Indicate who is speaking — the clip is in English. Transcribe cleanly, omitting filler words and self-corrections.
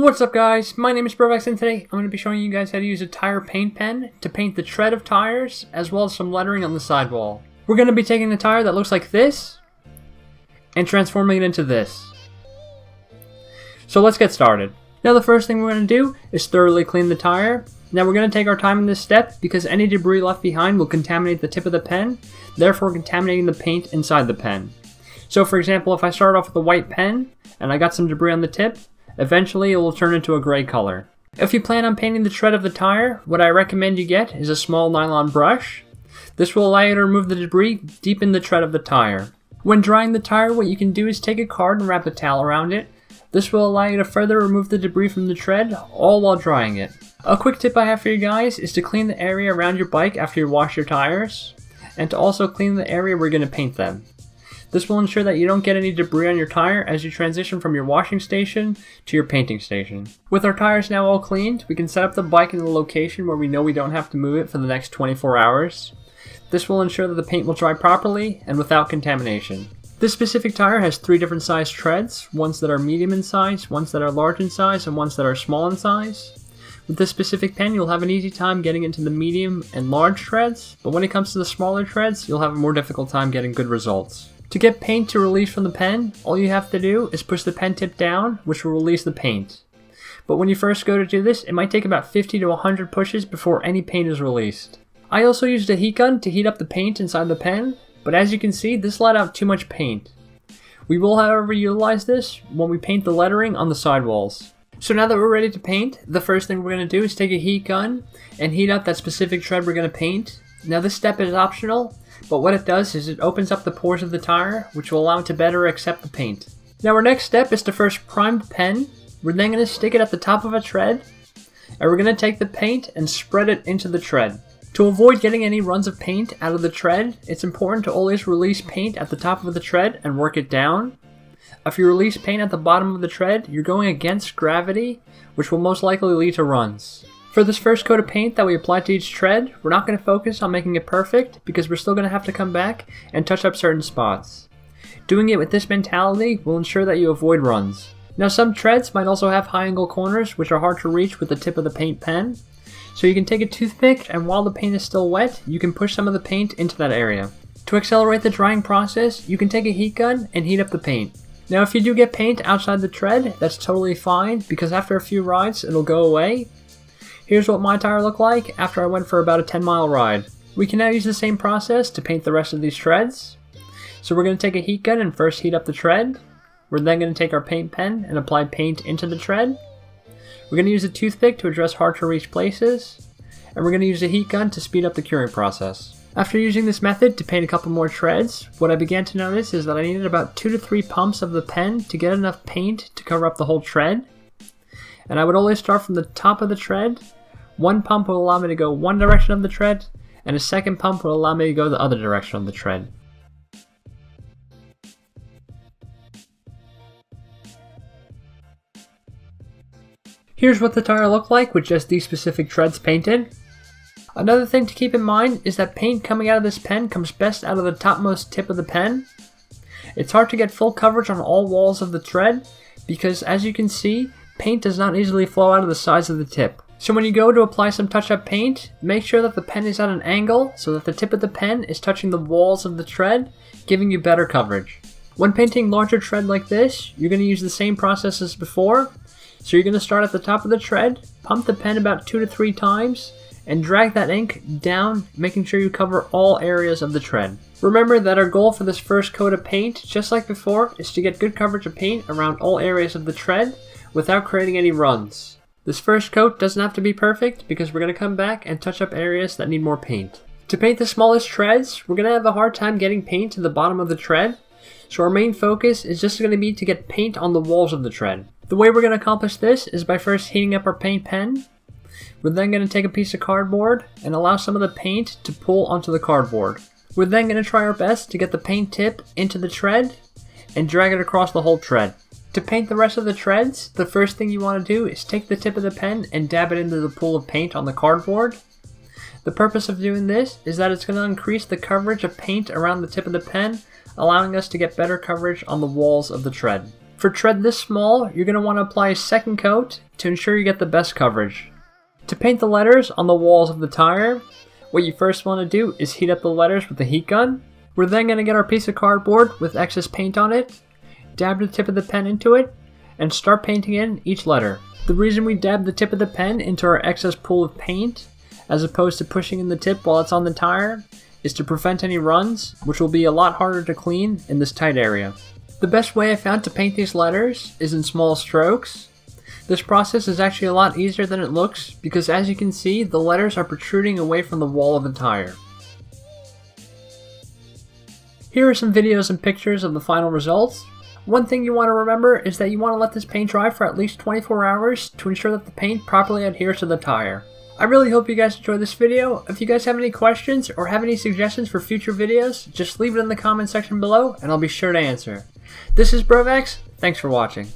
Speaker 1: What's up guys, my name is Brovex and today I'm going to be showing you guys how to use a tire paint pen to paint the tread of tires as well as some lettering on the sidewall. We're going to be taking a tire that looks like this and transforming it into this. So let's get started. Now the first thing we're going to do is thoroughly clean the tire. Now we're going to take our time in this step because any debris left behind will contaminate the tip of the pen, therefore contaminating the paint inside the pen. So for example, if I start off with a white pen and I got some debris on the tip, eventually it will turn into a gray color. If you plan on painting the tread of the tire, what I recommend you get is a small nylon brush. This will allow you to remove the debris deep in the tread of the tire. When drying the tire, what you can do is take a card and wrap a towel around it. This will allow you to further remove the debris from the tread, all while drying it. A quick tip I have for you guys is to clean the area around your bike after you wash your tires, and to also clean the area we're going to paint them. This will ensure that you don't get any debris on your tire as you transition from your washing station to your painting station. With our tires now all cleaned, we can set up the bike in a location where we know we don't have to move it for the next 24 hours. This will ensure that the paint will dry properly and without contamination. This specific tire has 3 different size treads, ones that are medium in size, ones that are large in size, and ones that are small in size. With this specific pen, you'll have an easy time getting into the medium and large treads, but when it comes to the smaller treads, you'll have a more difficult time getting good results. To get paint to release from the pen, all you have to do is push the pen tip down, which will release the paint. But when you first go to do this, it might take about 50 to 100 pushes before any paint is released. I also used a heat gun to heat up the paint inside the pen, but as you can see, this let out too much paint. We will, however, utilize this when we paint the lettering on the sidewalls. So now that we're ready to paint, the first thing we're going to do is take a heat gun and heat up that specific tread we're going to paint. Now this step is optional, but what it does is it opens up the pores of the tire, which will allow it to better accept the paint. Now our next step is to first prime the pen. We're then going to stick it at the top of a tread, and we're going to take the paint and spread it into the tread. To avoid getting any runs of paint out of the tread, it's important to always release paint at the top of the tread and work it down. If you release paint at the bottom of the tread, you're going against gravity, which will most likely lead to runs. For this first coat of paint that we apply to each tread, we're not going to focus on making it perfect because we're still going to have to come back and touch up certain spots. Doing it with this mentality will ensure that you avoid runs. Now some treads might also have high angle corners which are hard to reach with the tip of the paint pen. So you can take a toothpick and while the paint is still wet, you can push some of the paint into that area. To accelerate the drying process, you can take a heat gun and heat up the paint. Now if you do get paint outside the tread, that's totally fine because after a few rides it'll go away. Here's what my tire looked like after I went for about a 10-mile ride. We can now use the same process to paint the rest of these treads. So we're going to take a heat gun and first heat up the tread. We're then going to take our paint pen and apply paint into the tread. We're going to use a toothpick to address hard to reach places. And we're going to use a heat gun to speed up the curing process. After using this method to paint a couple more treads, what I began to notice is that I needed about 2 to 3 pumps of the pen to get enough paint to cover up the whole tread. And I would always start from the top of the tread. One pump will allow me to go one direction of the tread, and a second pump will allow me to go the other direction of the tread. Here's what the tire looked like with just these specific treads painted. Another thing to keep in mind is that paint coming out of this pen comes best out of the topmost tip of the pen. It's hard to get full coverage on all walls of the tread because as you can see, paint does not easily flow out of the sides of the tip. So when you go to apply some touch-up paint, make sure that the pen is at an angle so that the tip of the pen is touching the walls of the tread, giving you better coverage. When painting larger tread like this, you're going to use the same process as before. So you're going to start at the top of the tread, pump the pen about 2 to 3 times, and drag that ink down, making sure you cover all areas of the tread. Remember that our goal for this first coat of paint, just like before, is to get good coverage of paint around all areas of the tread without creating any runs. This first coat doesn't have to be perfect because we're going to come back and touch up areas that need more paint. To paint the smallest treads, we're going to have a hard time getting paint to the bottom of the tread, so our main focus is just going to be to get paint on the walls of the tread. The way we're going to accomplish this is by first heating up our paint pen. We're then going to take a piece of cardboard and allow some of the paint to pool onto the cardboard. We're then going to try our best to get the paint tip into the tread and drag it across the whole tread. To paint the rest of the treads, the first thing you want to do is take the tip of the pen and dab it into the pool of paint on the cardboard. The purpose of doing this is that it's going to increase the coverage of paint around the tip of the pen, allowing us to get better coverage on the walls of the tread. For tread this small, you're going to want to apply a second coat to ensure you get the best coverage. To paint the letters on the walls of the tire, what you first want to do is heat up the letters with a heat gun. We're then going to get our piece of cardboard with excess paint on it, dab the tip of the pen into it, and start painting in each letter. The reason we dab the tip of the pen into our excess pool of paint, as opposed to pushing in the tip while it's on the tire, is to prevent any runs, which will be a lot harder to clean in this tight area. The best way I found to paint these letters is in small strokes. This process is actually a lot easier than it looks because, as you can see, the letters are protruding away from the wall of the tire. Here are some videos and pictures of the final results. One thing you want to remember is that you want to let this paint dry for at least 24 hours to ensure that the paint properly adheres to the tire. I really hope you guys enjoyed this video. If you guys have any questions or have any suggestions for future videos, just leave it in the comment section below and I'll be sure to answer. This is Brovax, thanks for watching.